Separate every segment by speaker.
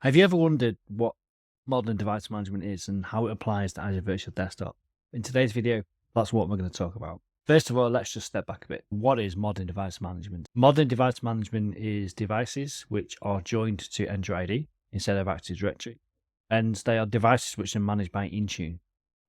Speaker 1: Have you ever wondered what modern device management is and how it applies to Azure Virtual Desktop? In today's video, that's what we're going to talk about. First of all, let's just step back a bit. What is modern device management? Modern device management is devices which are joined to Entra ID instead of Active Directory. And they are devices which are managed by Intune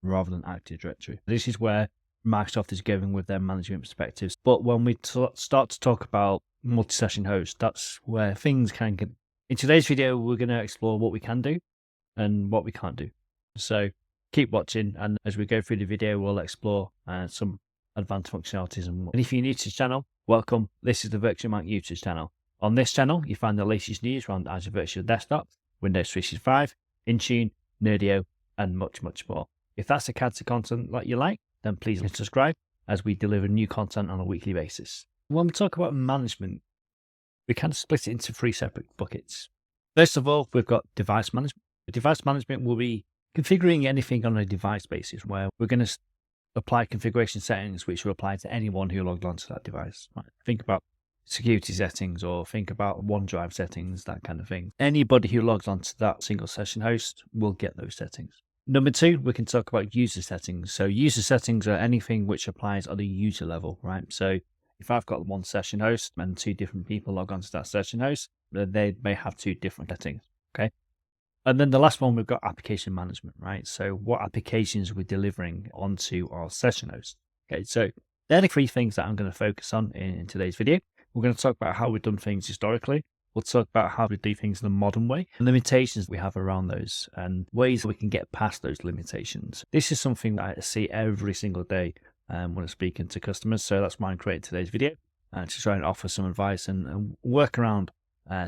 Speaker 1: rather than Active Directory. This is where Microsoft is going with their management perspectives. But when we start to talk about multi-session hosts, that's where things can get. In today's video, we're going to explore what we can do and what we can't do. So keep watching, and as we go through the video, we'll explore some advanced functionalities. And if you're new to the channel, welcome. This is the Virtual Mac YouTube channel. On this channel, you find the latest news around Azure Virtual Desktop, Windows 365, Intune, Nerdio, and much, much more. If that's the kind of content that you like, then please subscribe as we deliver new content on a weekly basis. When we talk about management, we kind of split it into three separate buckets. First of all, we've got device management. Device management will be configuring anything on a device basis, where we're going to apply configuration settings which will apply to anyone who logged onto that device. Right? Think about security settings, or think about OneDrive settings, that kind of thing. Anybody who logs onto that single session host will get those settings. Number two, we can talk about user settings. So user settings are anything which applies at a user level, right? So if I've got one session host and two different people log onto that session host, they may have two different settings, okay? And then the last one, we've got application management, right? So what applications we're delivering onto our session host. Okay, so they're the three things that I'm going to focus on in today's video. We're going to talk about how we've done things historically. We'll talk about how we do things in the modern way, and limitations we have around those, and ways we can get past those limitations. This is something that I see every single day when I'm speaking to customers. So that's why I created today's video, to try and offer some advice and work around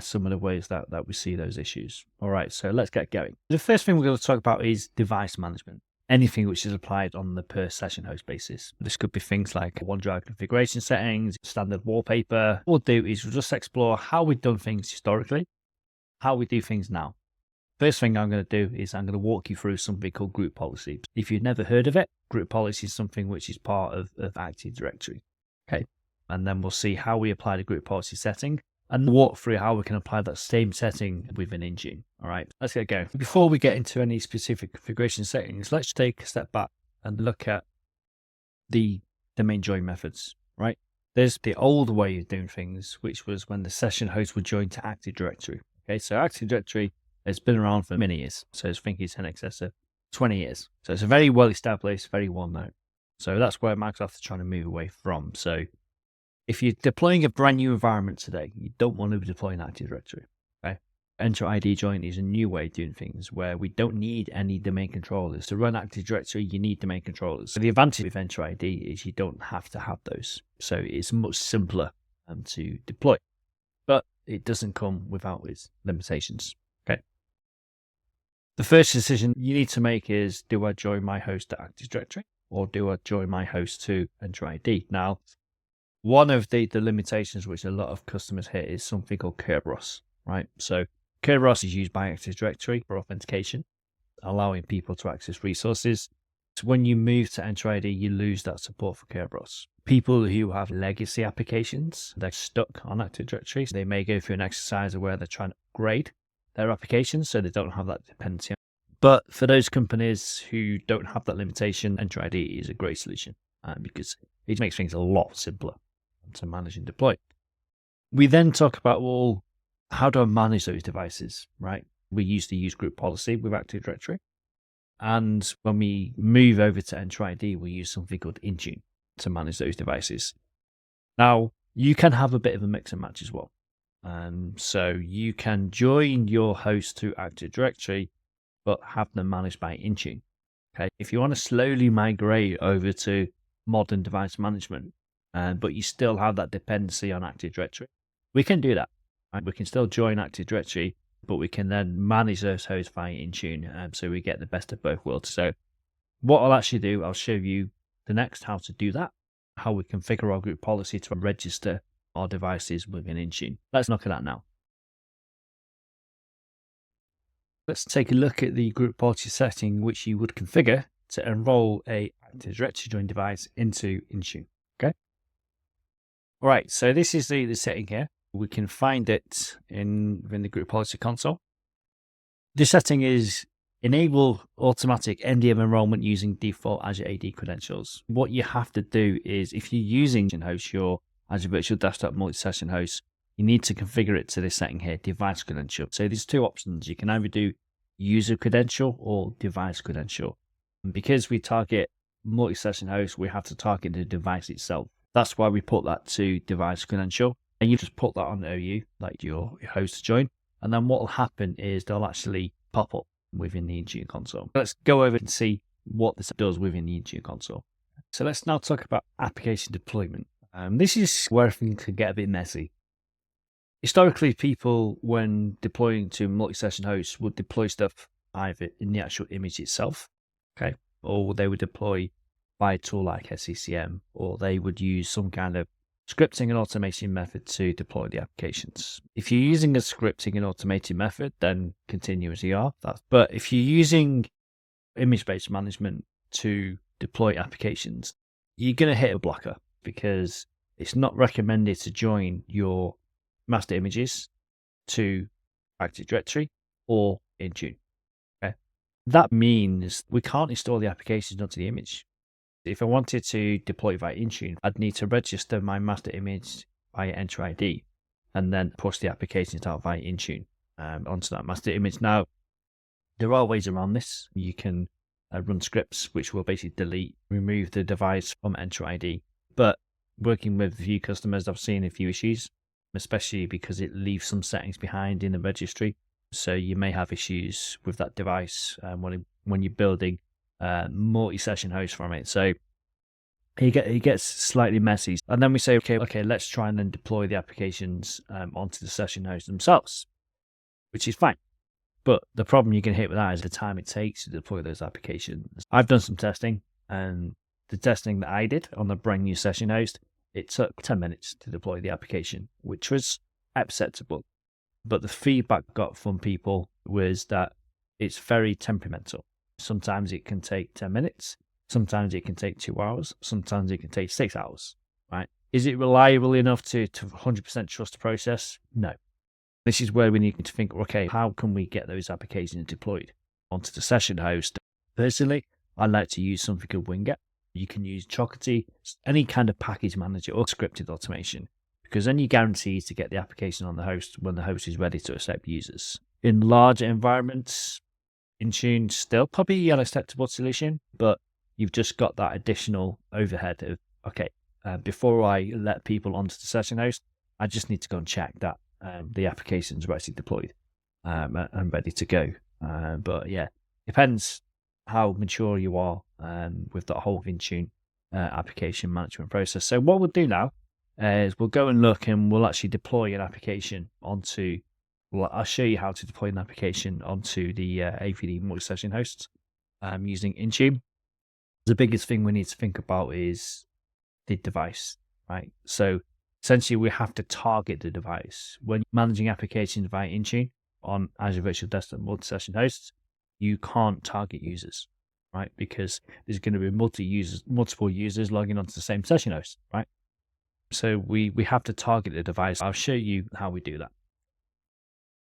Speaker 1: some of the ways that we see those issues. All right, so let's get going. The first thing we're going to talk about is device management. Anything which is applied on the per session host basis. This could be things like OneDrive configuration settings, standard wallpaper. What we'll do is we'll just explore how we've done things historically, how we do things now. First thing I'm going to do is I'm going to walk you through something called group policy. If you've never heard of it, group policy is something which is part of Active Directory. Okay, and then we'll see how we apply the group policy setting and walk through how we can apply that same setting within Intune. All right, let's get going. Before we get into any specific configuration settings, let's take a step back and look at the domain join methods, right? There's the old way of doing things, which was when the session host would join to Active Directory. Okay, so Active Directory has been around for many years. So I think it's in excess of 20 years. So it's a very well established, very well known. So that's where Microsoft is trying to move away from. So if you're deploying a brand new environment today, you don't want to be deploying Active Directory. Okay? Entra ID join is a new way of doing things where we don't need any domain controllers. To run Active Directory, you need domain controllers. So the advantage with Entra ID is you don't have to have those. So it's much simpler to deploy. But it doesn't come without its limitations. Okay. The first decision you need to make is, do I join my host to Active Directory, or do I join my host to Entra ID? Now, one of the limitations which a lot of customers hit is something called Kerberos, right? So Kerberos is used by Active Directory for authentication, allowing people to access resources. So when you move to Entra ID, you lose that support for Kerberos. People who have legacy applications, they're stuck on Active Directory. So they may go through an exercise where they're trying to upgrade their applications so they don't have that dependency. But for those companies who don't have that limitation, Entra ID is a great solution because it makes things a lot simpler to manage and deploy. We then talk about, well, how do I manage those devices, right? We used to use group policy with Active Directory. And when we move over to Entra ID, we use something called Intune to manage those devices. Now, you can have a bit of a mix and match as well. So you can join your host to Active Directory, but have them managed by Intune. Okay, if you want to slowly migrate over to modern device management, but you still have that dependency on Active Directory, we can do that. Right? We can still join Active Directory, but we can then manage those hosts via Intune, so we get the best of both worlds. So what I'll actually do, I'll show you the next how to do that, how we configure our group policy to register our devices within Intune. Let's look at that now. Let's take a look at the group policy setting which you would configure to enroll a Active Directory joined device into Intune. Okay. All right, so this is the setting here. We can find it within the group policy console. This setting is enable automatic NDM enrollment using default Azure AD credentials. What you have to do is, if you're using host your Azure Virtual Desktop multi-session host, you need to configure it to this setting here, device credential. So there's two options. You can either do user credential or device credential. And because we target multi-session hosts, we have to target the device itself. That's why we put that to device credential. And you just put that on OU, like your host to join. And then what will happen is they'll actually pop up within the Intune console. Let's go over and see what this does within the Intune console. So let's now talk about application deployment. This is where things can get a bit messy. Historically, people, when deploying to multi-session hosts, would deploy stuff either in the actual image itself, okay, or they would deploy by a tool like SCCM, or they would use some kind of scripting and automation method to deploy the applications. If you're using a scripting and automated method, then continue as you are. But if you're using image-based management to deploy applications, you're going to hit a blocker because it's not recommended to join your master images to Active Directory or Intune. Okay? That means we can't install the applications onto the image. If I wanted to deploy via Intune, I'd need to register my master image via Entra ID and then push the applications out via Intune onto that master image. Now, there are ways around this. You can run scripts which will basically remove the device from Entra ID. But working with a few customers, I've seen a few issues, especially because it leaves some settings behind in the registry. So you may have issues with that device when you're building multi-session host from it. So it gets slightly messy. And then we say, okay, let's try and then deploy the applications onto the session hosts themselves, which is fine. But the problem you can hit with that is the time it takes to deploy those applications. I've done some testing, and the testing that I did on the brand new session host, it took 10 minutes to deploy the application, which was acceptable. But the feedback I got from people was that it's very temperamental. Sometimes it can take 10 minutes. Sometimes it can take 2 hours. Sometimes it can take 6 hours, right? Is it reliable enough to 100% trust the process? No. This is where we need to think, okay, how can we get those applications deployed onto the session host? Personally, I like to use something called Winget. You can use Chocolatey, any kind of package manager or scripted automation, because then you guarantee to get the application on the host when the host is ready to accept users. In larger environments, Intune still probably an acceptable solution, but you've just got that additional overhead of, okay, before I let people onto the session host, I just need to go and check that the applications are actually deployed and ready to go. But yeah, depends how mature you are with that whole Intune application management process. So what we'll do now is we'll go and look, and we'll actually deploy an application onto, well, I'll show you how to deploy an application onto the AVD multi-session hosts using Intune. The biggest thing we need to think about is the device, right? So essentially, we have to target the device. When managing applications via Intune on Azure Virtual Desktop multi-session hosts, you can't target users, right? Because there's going to be multiple users logging onto the same session host, right? So we have to target the device. I'll show you how we do that.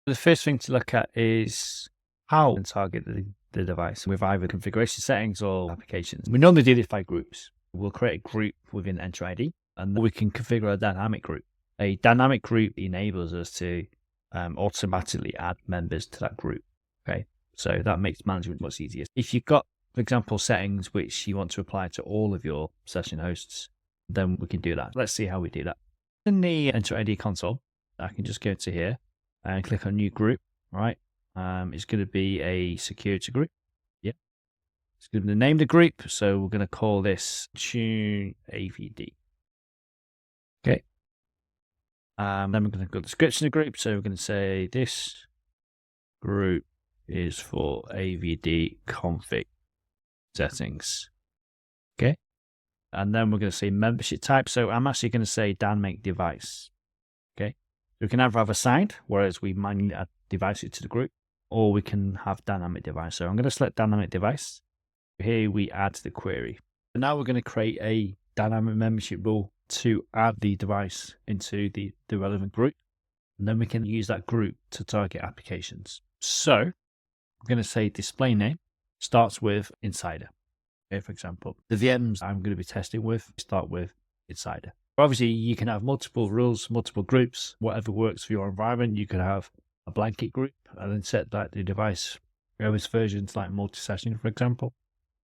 Speaker 1: The first thing to look at is how we target the device with either configuration settings or applications. We normally do this by groups. We'll create a group within Entra ID, and we can configure a dynamic group. A dynamic group enables us to automatically add members to that group. Okay, so that makes management much easier. If you've got, for example, settings which you want to apply to all of your session hosts, then we can do that. Let's see how we do that. In the Entra ID console, I can just go to here and click on new group. All right, it's going to be a security group. Yeah, it's going to name the group. So we're going to call this Tune AVD. Okay. Then we're going to go to the description of the group. So we're going to say this group is for AVD config settings. Okay. And then we're going to say membership type. So I'm actually going to say dynamic device. Okay. We can either have assigned, whereas we manually add devices to the group, or we can have dynamic device. So I'm going to select dynamic device. Here we add the query. And now we're going to create a dynamic membership rule to add the device into the relevant group. And then we can use that group to target applications. So I'm going to say display name starts with Insider. Okay, for example, the VMs I'm going to be testing with start with Insider. Obviously, you can have multiple rules, multiple groups, whatever works for your environment. You could have a blanket group and then set that the device OS versions like multi-session, for example.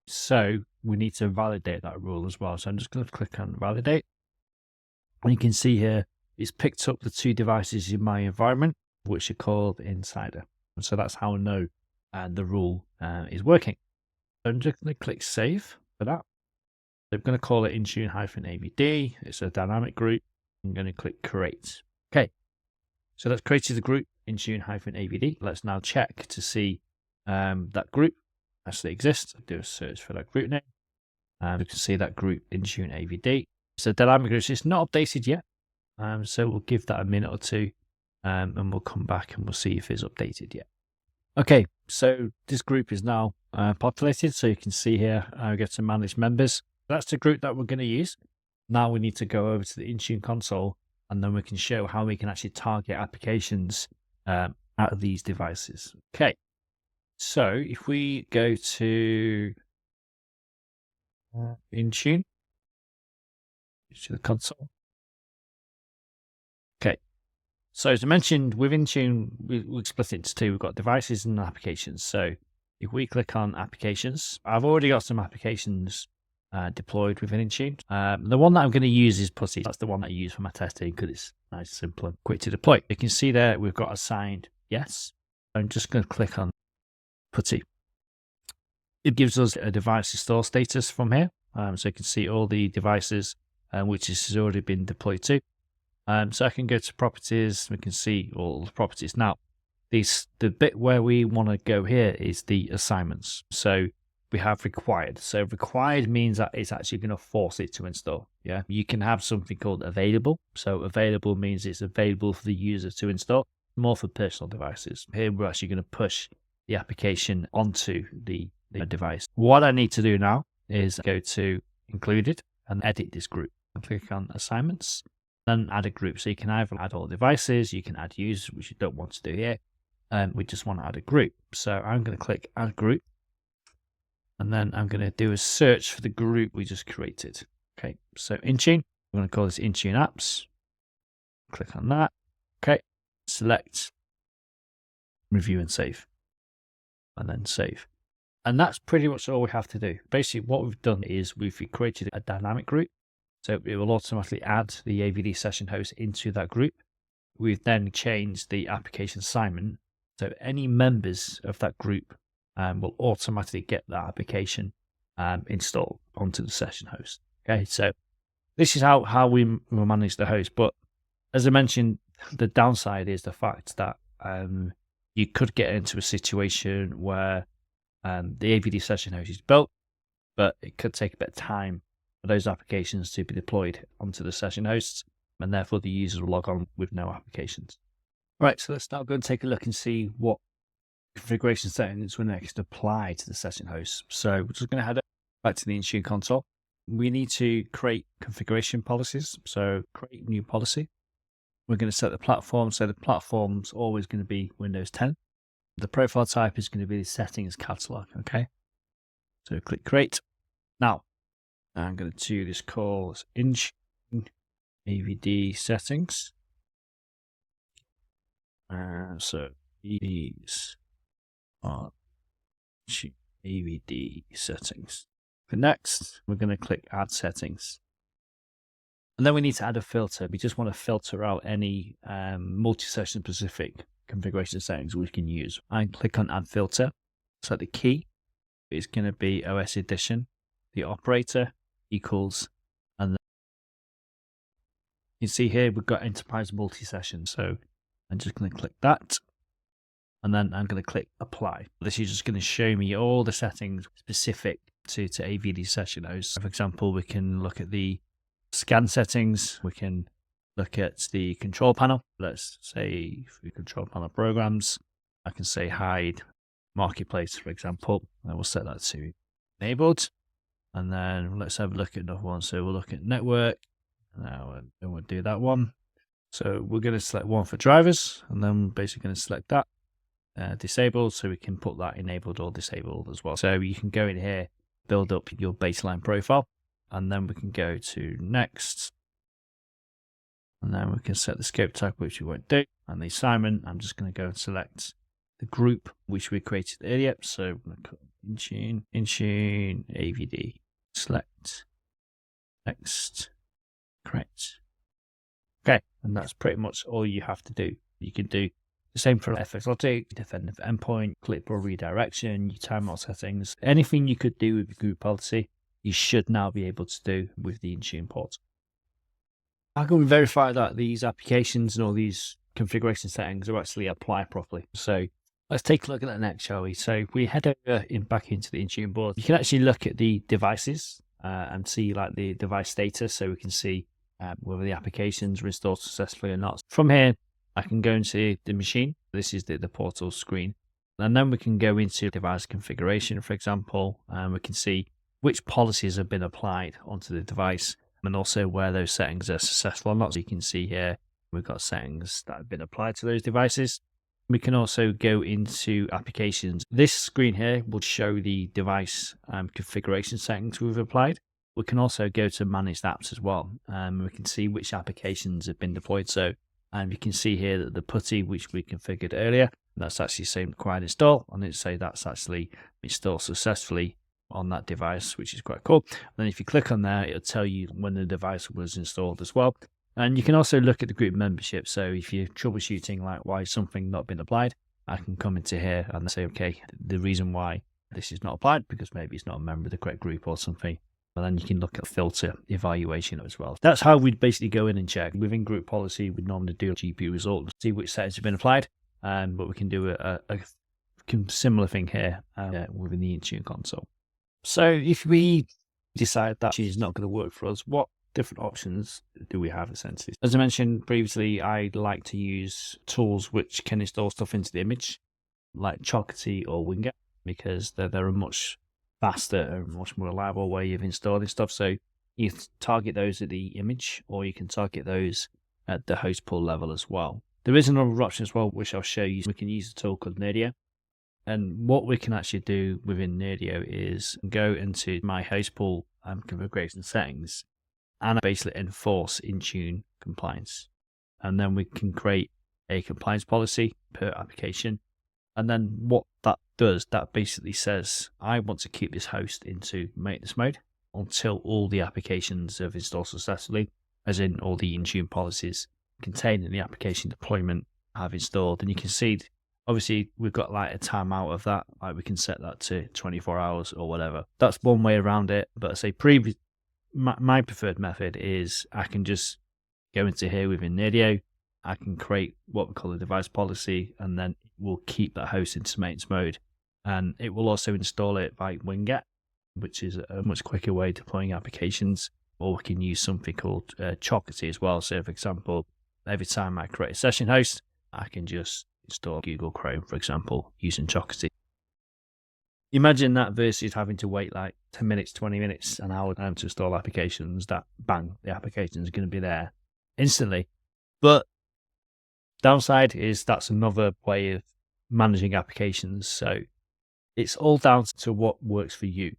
Speaker 1: So we need to validate that rule as well. So I'm just going to click on validate. And you can see here, it's picked up the 2 devices in my environment, which are called Insider. And so that's how I know the rule is working. So I'm just going to click save for that. So I'm going to call it Intune-AVD. It's a dynamic group. I'm going to click create. Okay. So that's created the group Intune-AVD. Let's now check to see that group actually exists. I'll do a search for that group name. You can see that group Intune-AVD. It's a dynamic group. It's not updated yet. So we'll give that a minute or two and we'll come back and we'll see if it's updated yet. Okay, so this group is now populated. So you can see here, I get to manage members. That's the group that we're going to use. Now we need to go over to the Intune console and then we can show how we can actually target applications out of these devices. Okay, so if we go to Intune, to the console. Okay, so as I mentioned, with Intune, we split it into 2. We've got devices and applications. So if we click on applications, I've already got some applications deployed within Intune. The one that I'm going to use is Putty. That's the one that I use for my testing because it's nice, simple, and quick to deploy. You can see there we've got assigned yes. I'm just going to click on Putty. It gives us a device store status from here. So you can see all the devices which has already been deployed to. So I can go to properties. We can see all the properties. Now, the bit where we want to go here is the assignments. So we have required. So required means that it's actually going to force it to install. Yeah, you can have something called available. So available means it's available for the user to install, more for personal devices. Here we're actually going to push the application onto the device. What I need to do now is go to included and edit this group. And click on assignments, then add a group. So you can either add all devices, you can add users, which you don't want to do here. We just want to add a group. So I'm going to click add group. And then I'm going to do a search for the group we just created. Okay, so Intune, we're going to call this Intune apps. Click on that. Okay, select review and save. And then save. And that's pretty much all we have to do. Basically, what we've done is we've created a dynamic group. So it will automatically add the AVD session host into that group. We've then changed the application assignment. So any members of that group will automatically get that application installed onto the session host. Okay, so this is how we will manage the host. But as I mentioned, the downside is the fact that you could get into a situation where the AVD session host is built, but it could take a bit of time for those applications to be deployed onto the session hosts, and therefore the users will log on with no applications. Right, so let's now go and take a look and see what configuration settings we next apply to the session host. So we're just going to head back to the Intune console. We need to create configuration policies. So create new policy. We're going to set the platform. So the platform's always going to be Windows 10. The profile type is going to be the settings catalog. Okay. So click create. Now I'm going to do this call as Intune AVD settings. So these are AVD settings. For next, we're going to click add settings. And then we need to add a filter. We just want to filter out any multi-session specific configuration settings we can use. I click on add filter. So the key is going to be OS edition. The operator equals, and then you see here we've got enterprise multi-session. So I'm just going to click that. And then I'm going to click apply. This is just going to show me all the settings specific to AVD session hosts. For example, we can look at the scan settings. We can look at the control panel. Let's say for control panel programs, I can say hide marketplace, for example. And we'll set that to enabled. And then let's have a look at another one. So we'll look at network. Now we'll do that one. So we're going to select one for drivers, and then we're basically going to select that. disabled, so we can put that enabled or disabled as well. So you can go in here, build up your baseline profile, and then we can go to next, and then we can set the scope type, which we won't do, and the assignment. I'm just going to go and select the group which we created earlier. So I'm going to put Intune, AVD, select, next, create. Okay, and that's pretty much all you have to do. You can do the same for FXLT, defender for endpoint, clipboard redirection, your timeout settings. Anything you could do with the group policy, you should now be able to do with the Intune port. How can we verify that these applications and all these configuration settings are actually applied properly? So let's take a look at that next, shall we? So if we head over back into the Intune board, you can actually look at the devices and see like the device status, so we can see whether the applications were installed successfully or not. From here, I can go into the machine. This is the portal screen. And then we can go into device configuration, for example, and we can see which policies have been applied onto the device and also where those settings are successful or not. So you can see here, we've got settings that have been applied to those devices. We can also go into applications. This screen here will show the device configuration settings we've applied. We can also go to managed apps as well. We can see which applications have been deployed. So you can see here that the putty, which we configured earlier, that's actually saying required install, and it say that's actually installed successfully on that device, which is quite cool. And then if you click on there, it'll tell you when the device was installed as well. And you can also look at the group membership. So if you're troubleshooting like why something not been applied, I can come into here and say, okay, the reason why this is not applied, because maybe it's not a member of the correct group or something. And then you can look at filter evaluation as well. That's how we'd basically go in and check. Within group policy, we'd normally do a GP result, see which settings have been applied, but we can do a similar thing here within the Intune console. So if we decide that Intune is not going to work for us, what different options do we have essentially? As I mentioned previously, I like to use tools which can install stuff into the image, like Chocolatey or Winget, because they're a much faster and much more reliable way of installing stuff. So you target those at the image, or you can target those at the host pool level as well. There is another option as well, which I'll show you. We can use a tool called Nerdio. And what we can actually do within Nerdio is go into my host pool configuration settings and basically enforce Intune compliance. And then we can create a compliance policy per application. And then what that does, that basically says, I want to keep this host into maintenance mode until all the applications have installed successfully, as in all the Intune policies contained in the application deployment have installed. And you can see, obviously, we've got like a timeout of that. Like we can set that to 24 hours or whatever. That's one way around it. But I say my preferred method is I can just go into here within Nerdio. I can create what we call a device policy, and then we'll keep that host into maintenance mode. And it will also install it by Winget, which is a much quicker way of deploying applications. Or we can use something called Chocolatey as well. So, for example, every time I create a session host, I can just install Google Chrome, for example, using Chocolatey. Imagine that versus having to wait like 10 minutes, 20 minutes, an hour to install applications. That bang, the application is going to be there instantly. But downside is that's another way of managing applications. So it's all down to what works for you.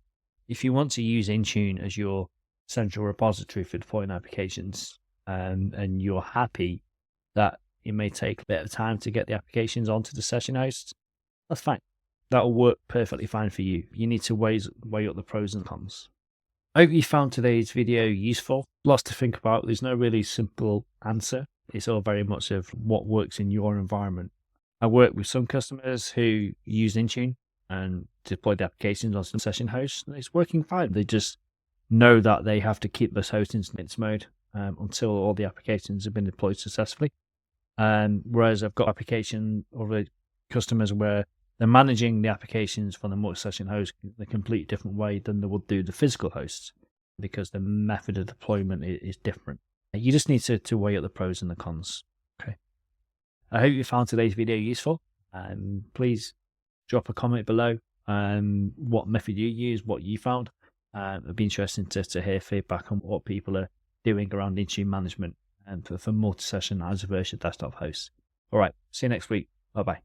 Speaker 1: If you want to use Intune as your central repository for deploying applications, and you're happy that it may take a bit of time to get the applications onto the session host, that's fine. That'll work perfectly fine for you. You need to weigh up the pros and cons. I hope you found today's video useful. Lots to think about. There's no really simple answer. It's all very much of what works in your environment. I work with some customers who use Intune and deploy the applications on some session hosts, and it's working fine. They just know that they have to keep this host in maintenance mode until all the applications have been deployed successfully. Whereas I've got other customers where they're managing the applications from the multi-session host in a completely different way than they would do the physical hosts, because the method of deployment is different. You just need to weigh up the pros and the cons. Okay. I hope you found today's video useful. Please drop a comment below what method you use, what you found. It'd be interesting to hear feedback on what people are doing around Intune management and for multi-session Azure Virtual Desktop hosts. All right. See you next week. Bye-bye.